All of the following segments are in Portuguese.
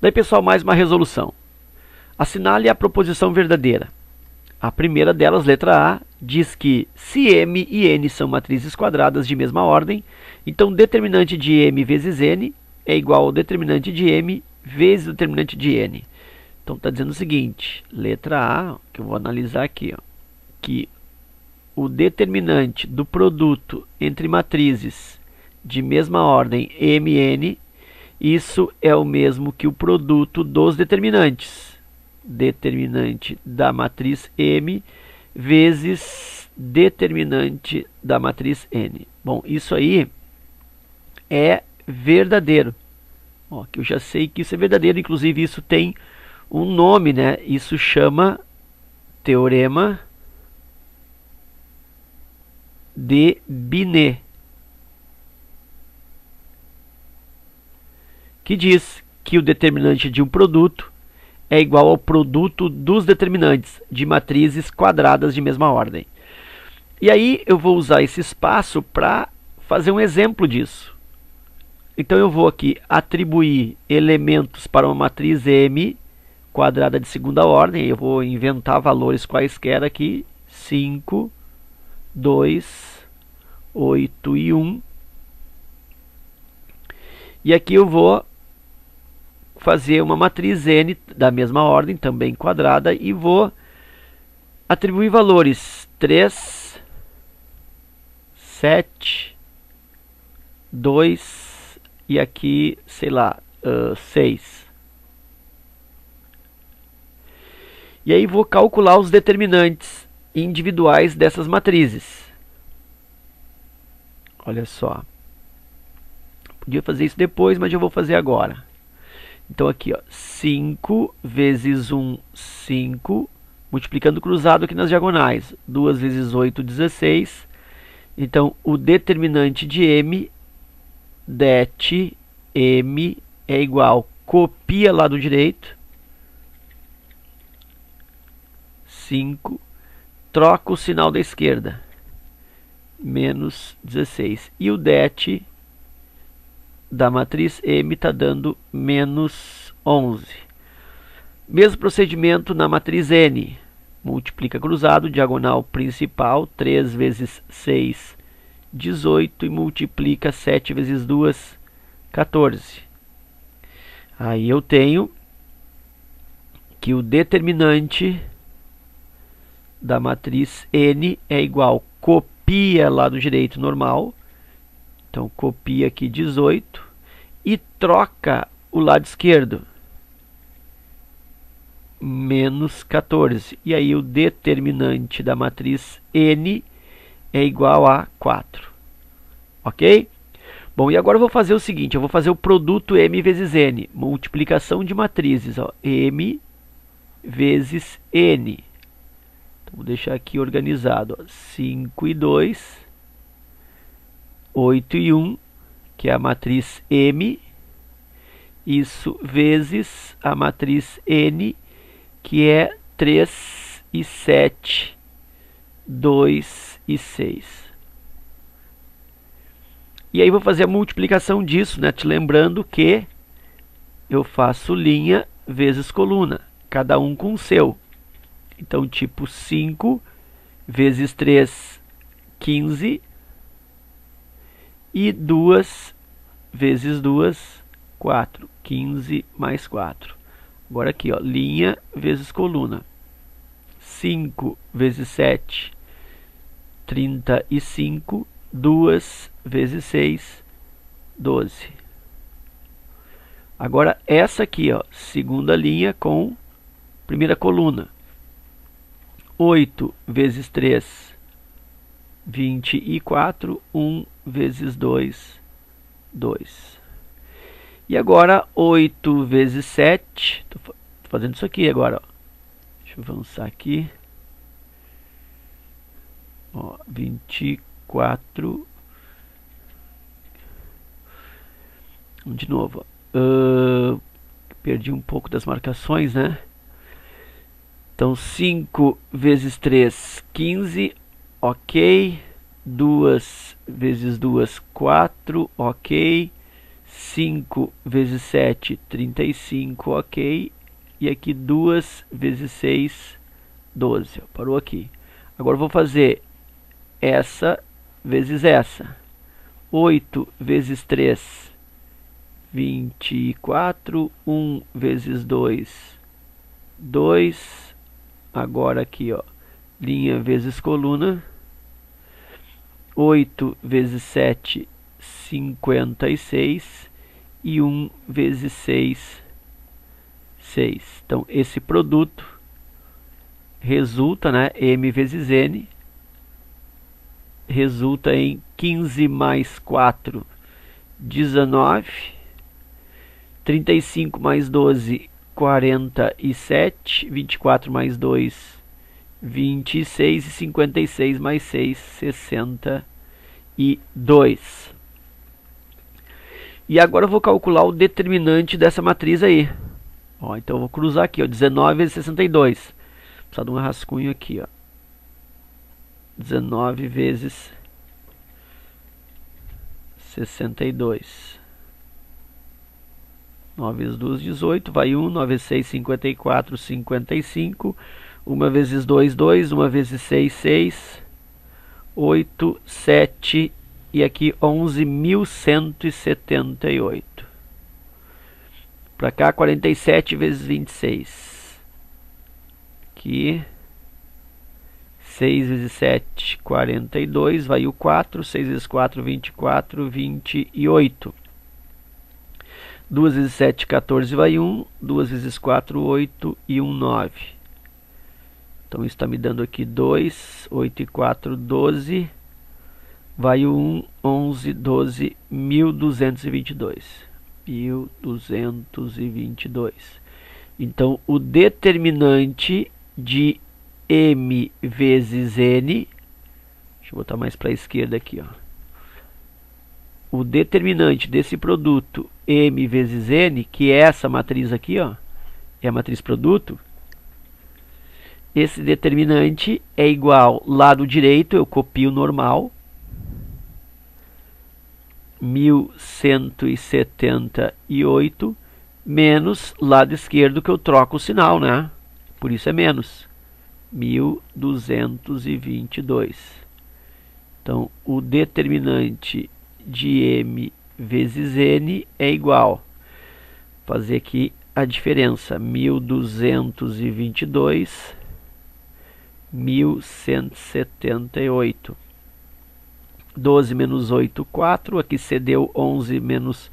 Daí, pessoal, mais uma resolução. Assinale a proposição verdadeira. A primeira delas, letra A, diz que se M e N são matrizes quadradas de mesma ordem, então o determinante de M vezes N é igual ao determinante de M vezes o determinante de N. Então está dizendo o seguinte, letra A, que eu vou analisar aqui, ó, que o determinante do produto entre matrizes de mesma ordem M e N, isso é o mesmo que o produto dos determinantes. Determinante da matriz M vezes determinante da matriz N. Bom, isso aí é verdadeiro. Ó, que eu já sei que isso é verdadeiro, inclusive isso tem um nome, né? Isso chama teorema de Binet, que diz que o determinante de um produto é igual ao produto dos determinantes de matrizes quadradas de mesma ordem. E aí eu vou usar esse espaço para fazer um exemplo disso. Então eu vou aqui atribuir elementos para uma matriz M quadrada de segunda ordem. Eu vou inventar valores quaisquer aqui. 5, 2, 8 e 1. E aqui eu vou fazer uma matriz N da mesma ordem, também quadrada, e vou atribuir valores 3, 7, 2 e aqui, sei lá, 6. E aí vou calcular os determinantes individuais dessas matrizes. Olha só. Podia fazer isso depois, mas eu vou fazer agora. Então aqui, ó, 5 vezes 1, 5, multiplicando cruzado aqui nas diagonais. 2 vezes 8, 16. Então, o determinante de M, det M, é igual, copia lá do direito, 5, troca o sinal da esquerda, menos 16. E o det da matriz M está dando menos 11. Mesmo procedimento na matriz N. Multiplica cruzado, diagonal principal, 3 vezes 6, 18. E multiplica 7 vezes 2, 14. Aí eu tenho que o determinante da matriz N é igual, copia lá do direito normal. Então, copia aqui 18 e troca o lado esquerdo, menos 14. E aí o determinante da matriz N é igual a 4. Ok? Bom, e agora eu vou fazer o seguinte, eu vou fazer o produto M vezes N, multiplicação de matrizes, ó, M vezes N. Então, vou deixar aqui organizado, ó, 5 e 2... 8 e 1, que é a matriz M, isso vezes a matriz N, que é 3 e 7, 2 e 6. E aí vou fazer a multiplicação disso, né? Te lembrando que eu faço linha vezes coluna, cada um com o seu. Então, tipo 5 vezes 3, 15. E 2 vezes 2, 4. 15 mais 4. Agora aqui, ó, linha vezes coluna. 5 vezes 7, 35. 2 vezes 6, 12. Agora essa aqui, ó, segunda linha com primeira coluna. 8 vezes 3, 24. 1 vezes 2, 2. E agora 8 vezes 7. Estou fazendo isso aqui agora, ó. Deixa eu avançar aqui. Ó, 24. De novo, ó. Perdi um pouco das marcações, né? Então 5 vezes 3, 15. Ok. 2 vezes 2, 4, ok. 5 vezes 7, 35, ok. E aqui 2 vezes 6, 12. Parou aqui. Agora eu vou fazer essa vezes essa. 8 vezes 3, 24. 1 vezes 2, 2. Agora aqui, ó, linha vezes coluna. 8 vezes 7, 56. E 1 vezes 6, 6. Então, esse produto resulta, né, M vezes N, resulta em 15 mais 4, 19. 35 mais 12, 47. 24 mais 2, 26. E 56 mais 6, 62. E agora eu vou calcular o determinante dessa matriz aí. Ó, então eu vou cruzar aqui, ó, 19 vezes 62. Precisa de um rascunho aqui, ó. 19 vezes 62. 9 vezes 2, 18. Vai 1. 9 vezes 6, 54, 55. 1 vezes 2, 2. 1 vezes 6, 6. 8, 7. E aqui 11.178. Para cá, 47 vezes 26. Aqui. 6 vezes 7, 42. Vai o 4. 6 vezes 4, 24. 28. 2 vezes 7, 14. Vai 1. 2 vezes 4, 8. E 1, 9. Então isso está me dando aqui 2. 8 e 4, 12. Vai o 1, 11, 12. 1.222. 1.222. Então o determinante de M vezes N, deixa eu botar mais para a esquerda aqui, ó. O determinante desse produto M vezes N, que é essa matriz aqui, ó, é a matriz produto. Esse determinante é igual, lado direito eu copio normal, 1178, menos lado esquerdo que eu troco o sinal, né? Por isso é menos. 1.222. Então, o determinante de M vezes N é igual. Vou fazer aqui a diferença. 1.222, 1.178. 12 menos 8, 4. Aqui cedeu 11 menos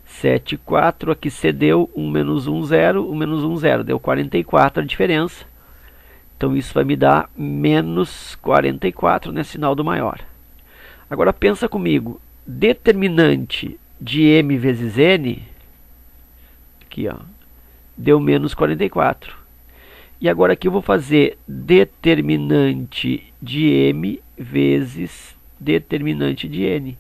7, 4. Aqui cedeu 1 menos 1, 0. 1 menos 1, 0. Deu 44 a diferença. Então isso vai me dar menos 44, né? Sinal do maior. Agora pensa comigo. Determinante de M vezes N, aqui, ó, deu menos 44. E agora aqui eu vou fazer determinante de M vezes determinante de N.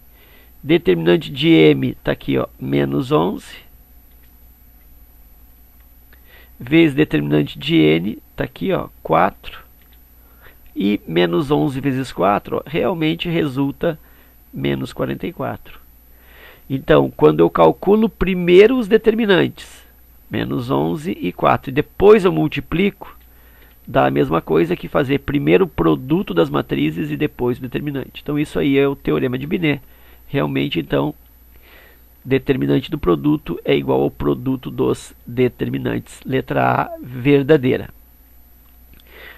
Determinante de M está aqui, ó, menos 11. Vezes determinante de N, está aqui, ó, 4. E menos 11 vezes 4, ó, realmente resulta menos 44. Então, quando eu calculo primeiro os determinantes, menos 11 e 4, e depois eu multiplico, dá a mesma coisa que fazer primeiro o produto das matrizes e depois o determinante. Então, isso aí é o teorema de Binet. Realmente, então, determinante do produto é igual ao produto dos determinantes. Letra A, verdadeira.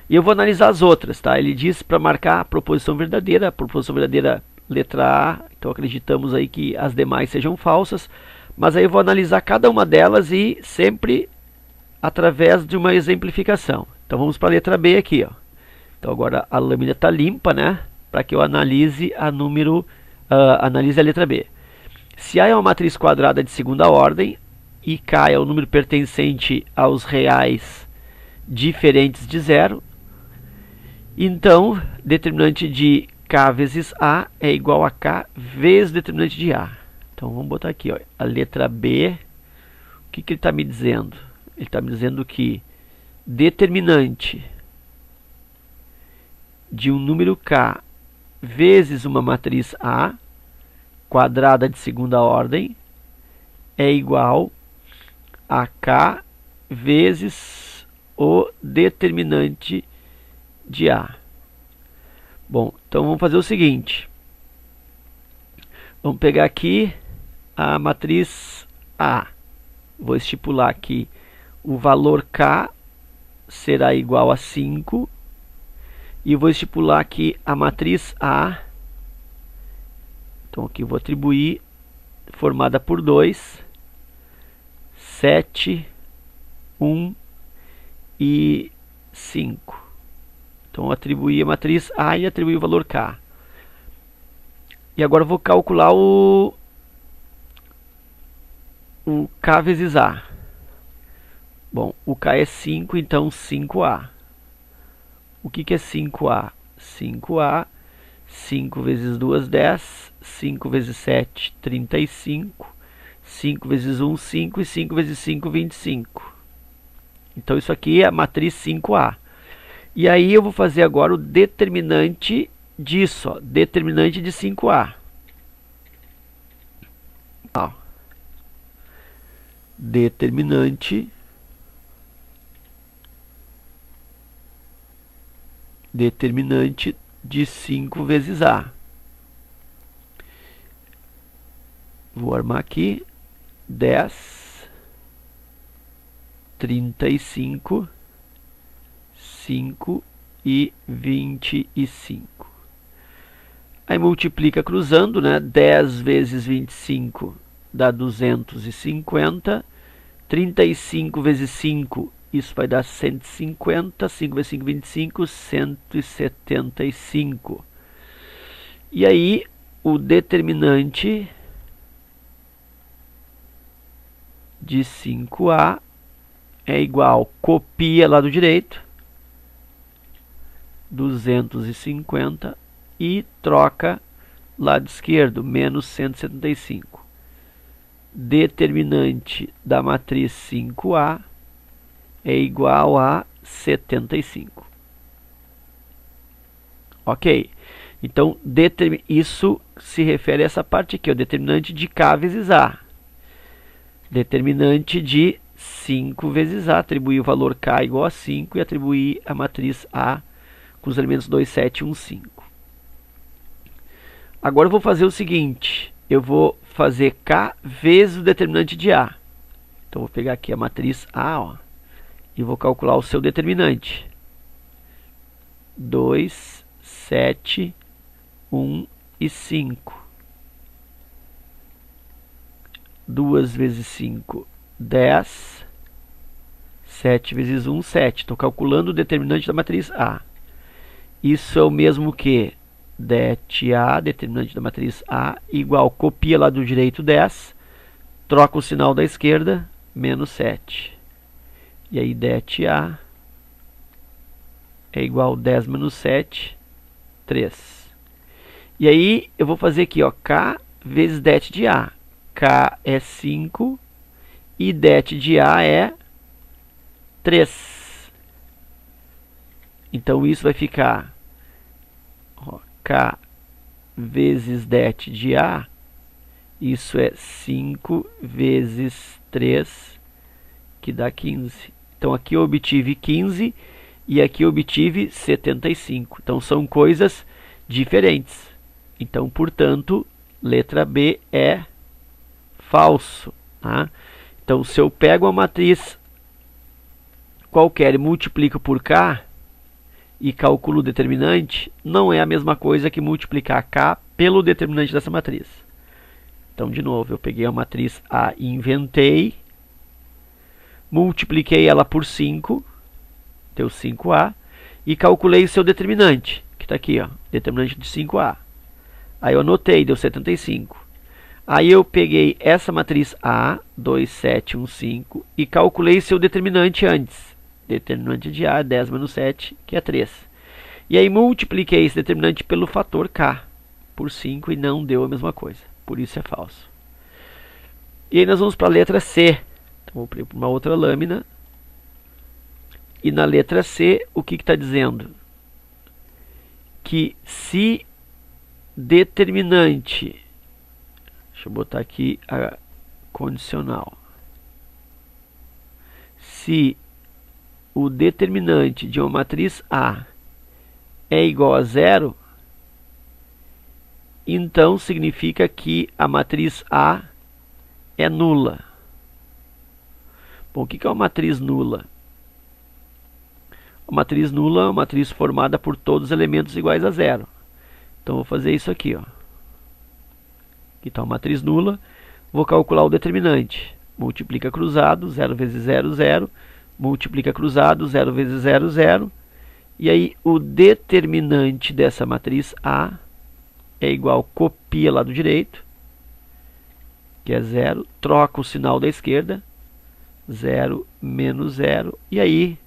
E eu vou analisar as outras, tá? Ele diz para marcar a proposição verdadeira. A proposição verdadeira, letra A. Então acreditamos aí que as demais sejam falsas. Mas aí eu vou analisar cada uma delas e sempre através de uma exemplificação. Então vamos para a letra B aqui, ó. Então agora a lâmina está limpa, né? Para que eu analise analise a letra B. Se A é uma matriz quadrada de segunda ordem e K é o número pertencente aos reais diferentes de zero, então determinante de K vezes A é igual a K vezes determinante de A. Então vamos botar aqui, ó, a letra B. O que ele está me dizendo? Ele está me dizendo que determinante de um número K vezes uma matriz A quadrada de segunda ordem é igual a K vezes o determinante de A. Bom, então vamos fazer o seguinte. Vamos pegar aqui a matriz A. Vou estipular aqui o valor K será igual a 5. E vou estipular aqui a matriz A. Então aqui vou atribuir, formada por 2, 7, 1 e 5. Então atribuir a matriz A e atribuir o valor K. E agora eu vou calcular o K vezes A. Bom, o K é 5, então 5A. O que é 5A? 5A, 5 vezes 2, 10, 5 vezes 7, 35, 5 vezes 1, 5 e 5 vezes 5, 25. Então isso aqui é a matriz 5A. E aí eu vou fazer agora o determinante disso, ó, determinante de 5A. Ó. Determinante de 5 vezes A. Vou armar aqui 10, 35, 5 e 25. Aí multiplica cruzando, né? 10 vezes 25 dá 250. 35 vezes 5, isso vai dar 150. 5 vezes 5, 25, 175. E aí, o determinante de 5A é igual, copia lá do direito, 250, e troca lado esquerdo, menos 175. Determinante da matriz 5A é igual a 75. Ok. Então, isso se refere a essa parte aqui, o determinante de K vezes A. Determinante de 5 vezes A, atribuir o valor K igual a 5 e atribuir a matriz A com os elementos 2, 7 e 1, 5. Agora eu vou fazer o seguinte, eu vou fazer K vezes o determinante de A. Então vou pegar aqui a matriz A, ó, e vou calcular o seu determinante. 2, 7, 1 e 5. 2 vezes 5, 10. 7 vezes 1, 7. Estou calculando o determinante da matriz A. Isso é o mesmo que det-A, determinante da matriz A, igual, copia lá do direito 10, troca o sinal da esquerda, menos 7. E aí det-A é igual 10 menos 7, 3. E aí eu vou fazer aqui, ó, K vezes det de A. K é 5 e det de A é 3. Então isso vai ficar, ó, K vezes det de A, isso é 5 vezes 3, que dá 15. Então aqui eu obtive 15 e aqui eu obtive 75. Então são coisas diferentes. Então, portanto, letra B é falso. Tá? Então, se eu pego uma matriz qualquer e multiplico por K e calculo o determinante, não é a mesma coisa que multiplicar K pelo determinante dessa matriz. Então, de novo, eu peguei a matriz A e inventei, multipliquei ela por 5, deu 5A, e calculei o seu determinante, que está aqui, ó, determinante de 5A. Aí eu anotei, deu 75. Aí eu peguei essa matriz A, 2, 7, 1, 5, e calculei seu determinante antes. Determinante de A é 10 menos 7, que é 3. E aí multipliquei esse determinante pelo fator K, por 5, e não deu a mesma coisa. Por isso é falso. E aí nós vamos para a letra C. Então vou para uma outra lâmina. E na letra C, o que está dizendo? Que se determinante, deixa eu botar aqui a condicional. Se o determinante de uma matriz A é igual a zero, então significa que a matriz A é nula. Bom, o que é uma matriz nula? A matriz nula é uma matriz formada por todos os elementos iguais a zero. Então, vou fazer isso aqui, ó. Aqui está uma matriz nula. Vou calcular o determinante. Multiplica cruzado, 0 vezes 0, 0. Multiplica cruzado, 0 vezes 0, 0. E aí, o determinante dessa matriz A é igual, copia lá do direito, que é 0. Troca o sinal da esquerda. 0 menos 0. E aí,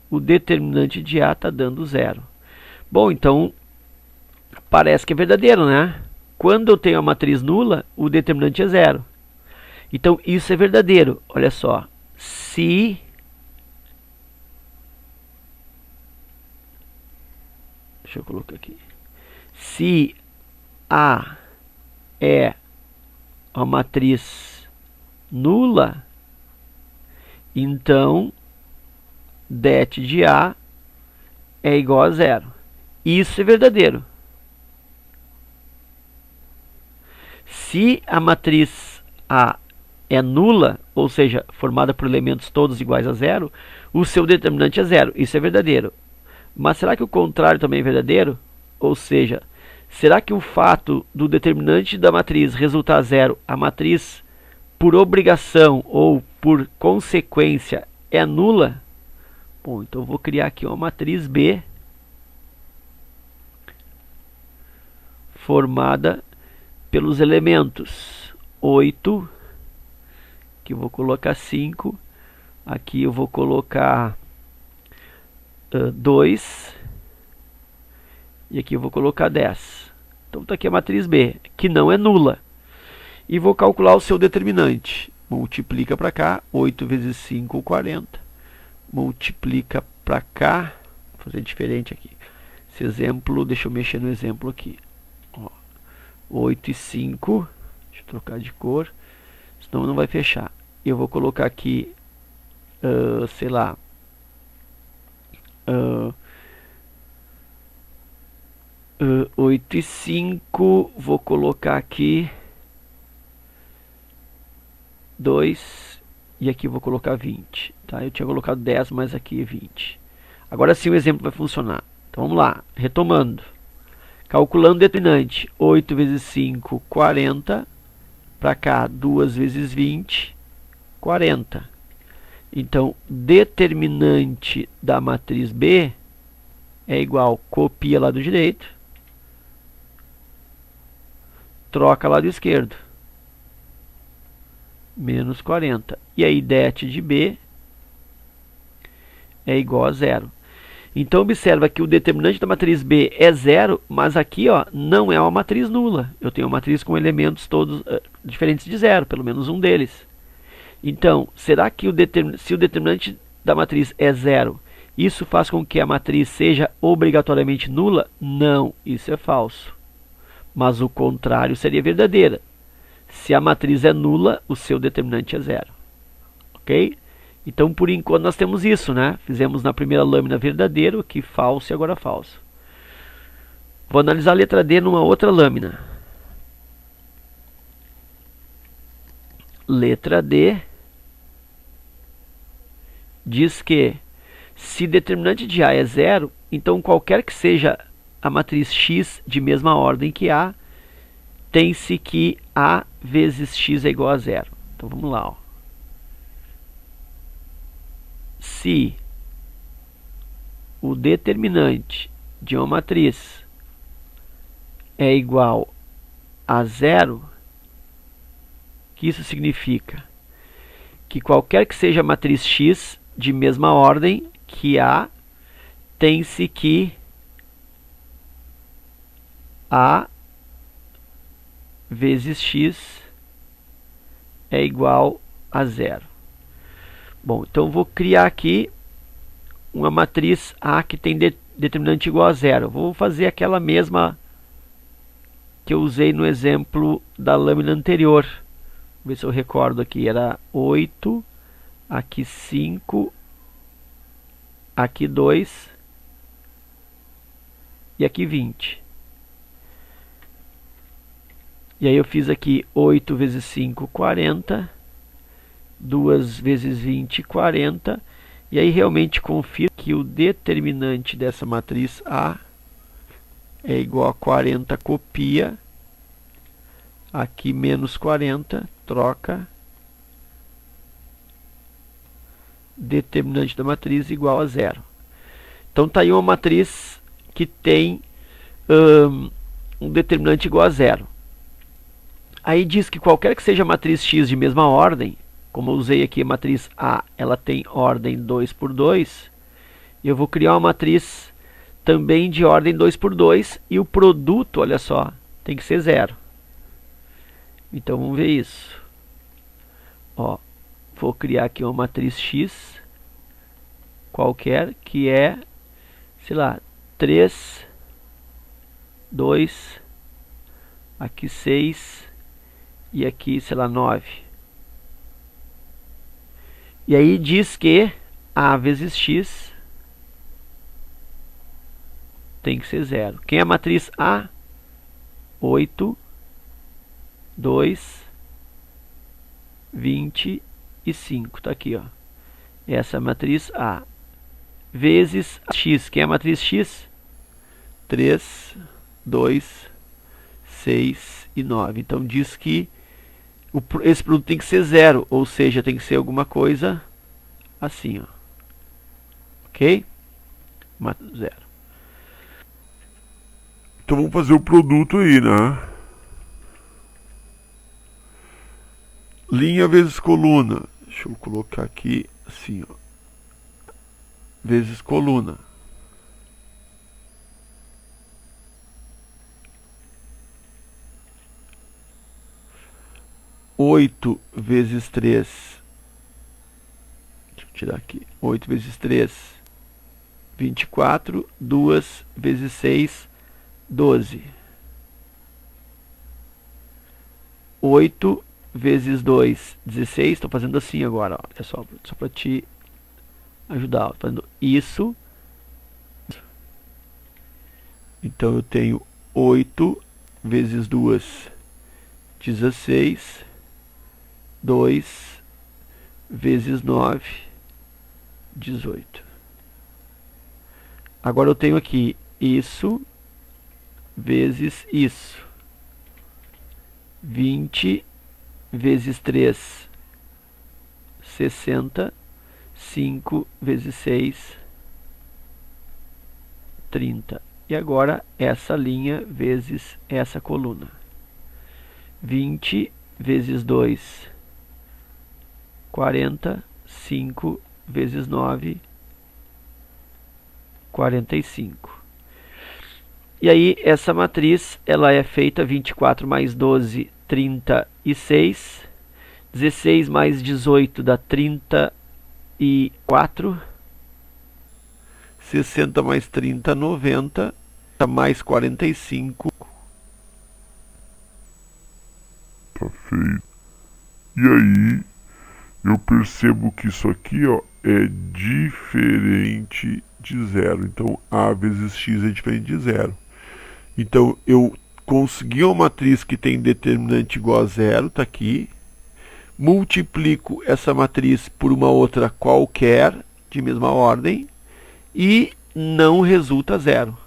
o determinante de A está dando 0. Bom, então, parece que é verdadeiro, né? Quando eu tenho a matriz nula, o determinante é 0. Então, isso é verdadeiro. Olha só. Se deixa eu colocar aqui. Se A é uma matriz nula, então det de A é igual a 0. Isso é verdadeiro. Se a matriz A é nula, ou seja, formada por elementos todos iguais a 0, o seu determinante é 0. Isso é verdadeiro. Mas será que o contrário também é verdadeiro? Ou seja, será que o fato do determinante da matriz resultar 0, a matriz por obrigação ou por consequência é nula? Bom, então eu vou criar aqui uma matriz B formada pelos elementos 8, que eu vou colocar 5, aqui eu vou colocar 2, e aqui eu vou colocar 10. Então está aqui a matriz B, que não é nula. E vou calcular o seu determinante. Multiplica para cá, 8 vezes 5, 40. Multiplica para cá, vou fazer diferente aqui. Esse exemplo, deixa eu mexer no exemplo aqui. Ó, 8 e 5, deixa eu trocar de cor, senão não vai fechar. Eu vou colocar aqui, sei lá, 8 e 5, vou colocar aqui 2, e aqui vou colocar 20. Tá? Eu tinha colocado 10, mas aqui é 20. Agora sim o exemplo vai funcionar. Então vamos lá, retomando. Calculando o determinante, 8 vezes 5, 40. Para cá, 2 vezes 20, 40. Então, determinante da matriz B é igual, copia lá do direito, troca lá do esquerdo, menos 40. E aí, det de B é igual a 0. Então, observa que o determinante da matriz B é 0, mas aqui ó, não é uma matriz nula. Eu tenho uma matriz com elementos todos diferentes de 0, pelo menos um deles. Então, será que se o determinante da matriz é 0, isso faz com que a matriz seja obrigatoriamente nula? Não, isso é falso. Mas o contrário seria verdadeira. Se a matriz é nula, o seu determinante é 0. Ok? Então, por enquanto, nós temos isso, né? Fizemos na primeira lâmina verdadeiro, aqui falso e agora falso. Vou analisar a letra D numa outra lâmina. Letra D diz que se determinante de A é 0, então qualquer que seja a matriz X de mesma ordem que A, tem-se que A vezes X é igual a 0. Então vamos lá, ó. Se o determinante de uma matriz é igual a 0, o que isso significa? Que qualquer que seja a matriz X de mesma ordem que A, tem-se que A vezes X é igual a 0. Bom, então vou criar aqui uma matriz A que tem determinante igual a 0. Vou fazer aquela mesma que eu usei no exemplo da lâmina anterior. ver se eu recordo aqui, era 8, aqui 5, aqui 2 e aqui 20. E aí eu fiz aqui 8 vezes 5, 40, 2 vezes 20, 40, e aí realmente confiro que o determinante dessa matriz A é igual a 40, copia, aqui menos 40, troca, determinante da matriz igual a 0. Então está aí uma matriz que tem um determinante igual a 0. Aí diz que qualquer que seja a matriz X de mesma ordem, como eu usei aqui a matriz A, ela tem ordem 2 por 2, eu vou criar uma matriz também de ordem 2 por 2 e o produto, olha só, tem que ser 0. Então vamos ver isso. Ó, vou criar aqui uma matriz X qualquer que é, sei lá, 3, 2, aqui 6 e aqui, sei lá, 9. E aí diz que A vezes X tem que ser 0. Quem é a matriz A? 8, 2, 25. Tá aqui, ó. Essa é a matriz A. Vezes X. Quem é a matriz X? 3, 2, 6 e 9. Então diz que esse produto tem que ser 0, ou seja, tem que ser alguma coisa assim, ó. Ok? 0. Então vamos fazer o produto aí, né? Linha vezes coluna. Deixa eu colocar aqui assim, ó. Vezes coluna. Oito vezes 3. Deixa eu tirar aqui. 8 vezes 3, 24. 2 vezes 6, 12. 8 vezes 2, 16. Estou fazendo assim agora, ó. É só para te ajudar. Estou fazendo isso. Então eu tenho 8 vezes 2, 16. 2 vezes 9, 18. Agora eu tenho aqui isso vezes isso. 20 vezes 3, 60. 5 vezes 6, 30. E agora essa linha vezes essa coluna. 20 vezes 2, 40. 5 vezes 9, 45. E aí essa matriz ela é feita 24 mais 12, 36. 16 mais 18 dá 34. 60 mais 30, 90. Mais 45. Tá feito. E aí, eu percebo que isso aqui, ó, é diferente de 0. Então, A vezes X é diferente de 0. Então, eu consegui uma matriz que tem determinante igual a 0, tá aqui. Multiplico essa matriz por uma outra qualquer, de mesma ordem, e não resulta 0.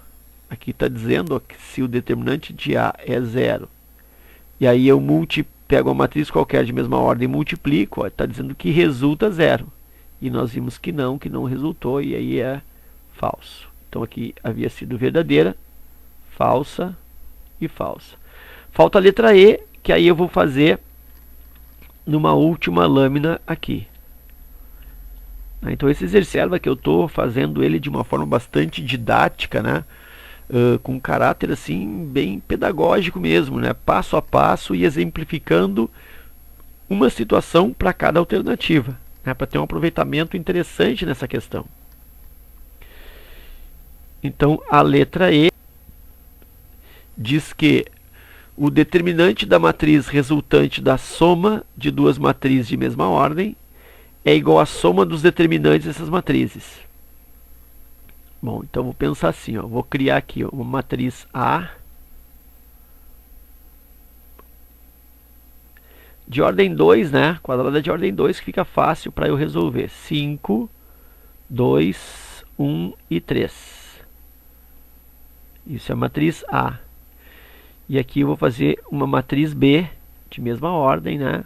Aqui está dizendo, ó, que se o determinante de A é 0, e aí eu pego uma matriz qualquer de mesma ordem e multiplico, está dizendo que resulta 0. E nós vimos que não resultou, e aí é falso. Então aqui havia sido verdadeira, falsa e falsa. Falta a letra E, que aí eu vou fazer numa última lâmina aqui. Então esse exercício que eu estou fazendo ele de uma forma bastante didática, né? Com caráter assim bem pedagógico mesmo, né? Passo a passo e exemplificando uma situação para cada alternativa, né? Para ter um aproveitamento interessante nessa questão. Então a letra E diz que O determinante da matriz resultante da soma de duas matrizes de mesma ordem é igual à soma dos determinantes dessas matrizes. Bom, então vou pensar assim, ó, vou criar aqui, ó, uma matriz A de ordem 2, né? Quadrada de ordem 2, que fica fácil para eu resolver. 5, 2, 1 e 3. Isso é a matriz A. E aqui eu vou fazer uma matriz B de mesma ordem, né?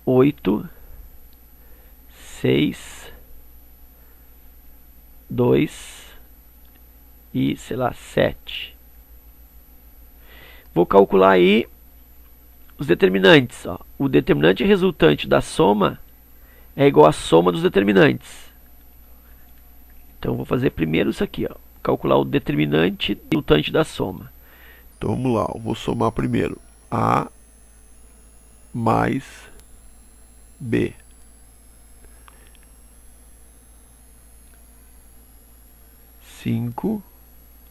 8, 6, 2 e, sei lá, 7. Vou calcular aí os determinantes. Ó. O determinante resultante da soma é igual à soma dos determinantes. Então vou fazer primeiro isso aqui, ó. Calcular o determinante resultante da soma. Então vamos lá, eu vou somar primeiro A mais B. Cinco,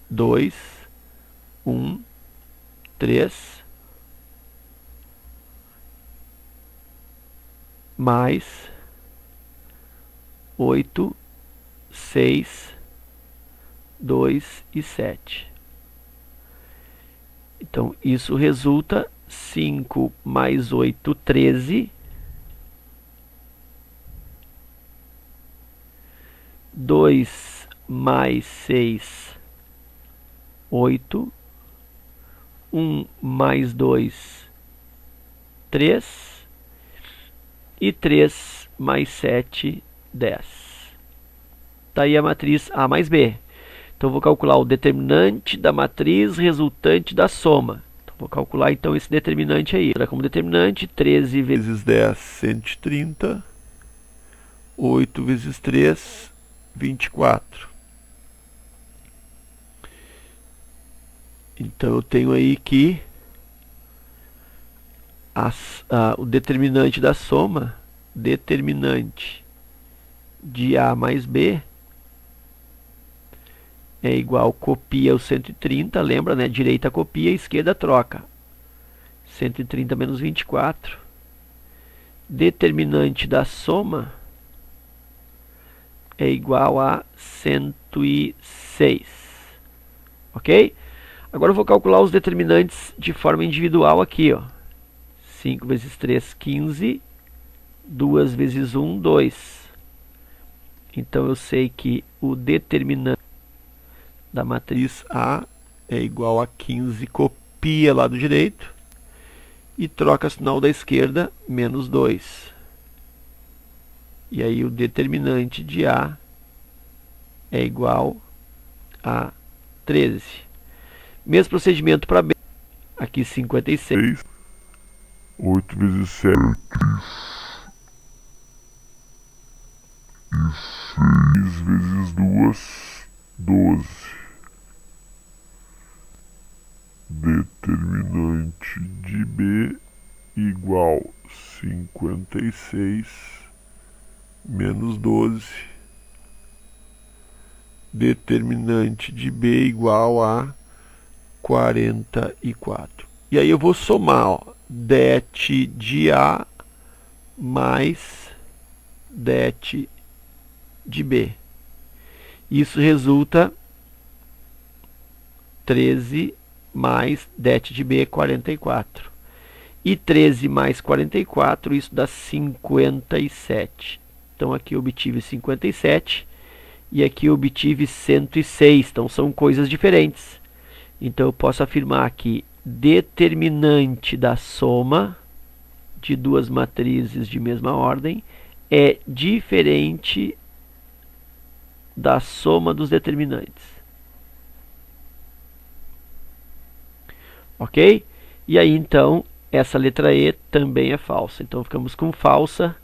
2, 1, 3, mais 8, 6, 2 e 7. Então, isso resulta 5 mais 8, 13. 2 mais 6, 8. 1 mais 2, 3. E 3 mais 7, 10. Está aí a matriz A mais B. Então, vou calcular o determinante da matriz resultante da soma. Então, vou calcular, então, esse determinante aí. Como determinante, 13 vezes 10, 130. 8 vezes 3, 24. Então, eu tenho aí que o determinante da soma, determinante de A mais B, é igual, copia o 130, lembra, né? Direita copia, esquerda troca. 130 menos 24. Determinante da soma é igual a 106. Ok? Agora eu vou calcular os determinantes de forma individual aqui, ó. 5 vezes 3, 15. 2 vezes 1, 2. Então eu sei que o determinante da matriz A é igual a 15, copia lá do direito e troca sinal da esquerda, menos 2. E aí o determinante de A é igual a 13. Mesmo procedimento para B. Aqui 56. 8 vezes 7. E 6 vezes 2, 12. Determinante de B igual 56 menos 12. Determinante de B igual a 44. E aí eu vou somar, ó, det de A mais det de B. Isso resulta 13 mais det de B, 44. E 13 mais 44, isso dá 57. Então aqui eu obtive 57 e aqui eu obtive 106. Então são coisas diferentes. Então eu posso afirmar que determinante da soma de duas matrizes de mesma ordem é diferente da soma dos determinantes. Ok? E aí então essa letra E também é falsa. Então ficamos com falsa,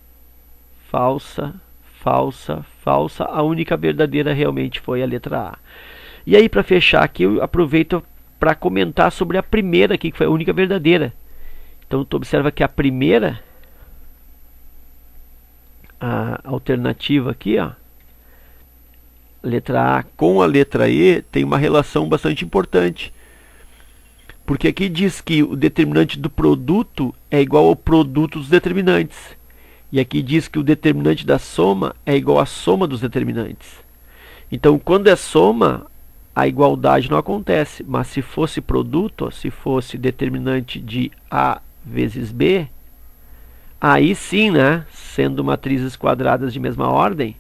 falsa, falsa, falsa. A única verdadeira realmente foi a letra A. E aí, para fechar aqui, eu aproveito para comentar sobre a primeira aqui, que foi a única verdadeira. Então tu observa que a primeira, a alternativa aqui, ó, letra A com a letra E, tem uma relação bastante importante. Porque aqui diz que o determinante do produto é igual ao produto dos determinantes. E aqui diz que o determinante da soma é igual à soma dos determinantes. Então, quando é soma, a igualdade não acontece. Mas se fosse produto, ó, se fosse determinante de A vezes B, aí sim, né, sendo matrizes quadradas de mesma ordem,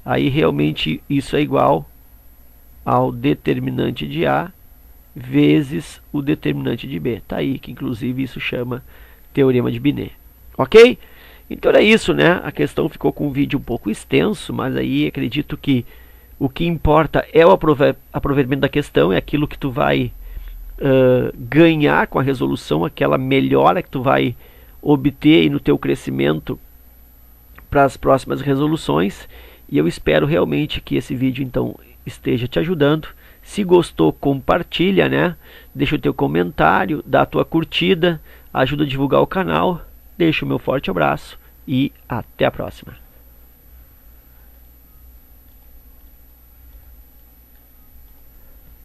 aí realmente isso é igual ao determinante de A vezes o determinante de B. Tá aí, que inclusive isso chama teorema de Binet. Ok? Então era isso, né? A questão ficou com um vídeo um pouco extenso, mas aí acredito que o que importa é o aproveitamento da questão, é aquilo que tu vai ganhar com a resolução, aquela melhora que tu vai obter aí no teu crescimento para as próximas resoluções. E eu espero realmente que esse vídeo então esteja te ajudando. Se gostou, compartilha, né? Deixa o teu comentário, dá a tua curtida, ajuda a divulgar o canal. Deixa o meu forte abraço e até a próxima.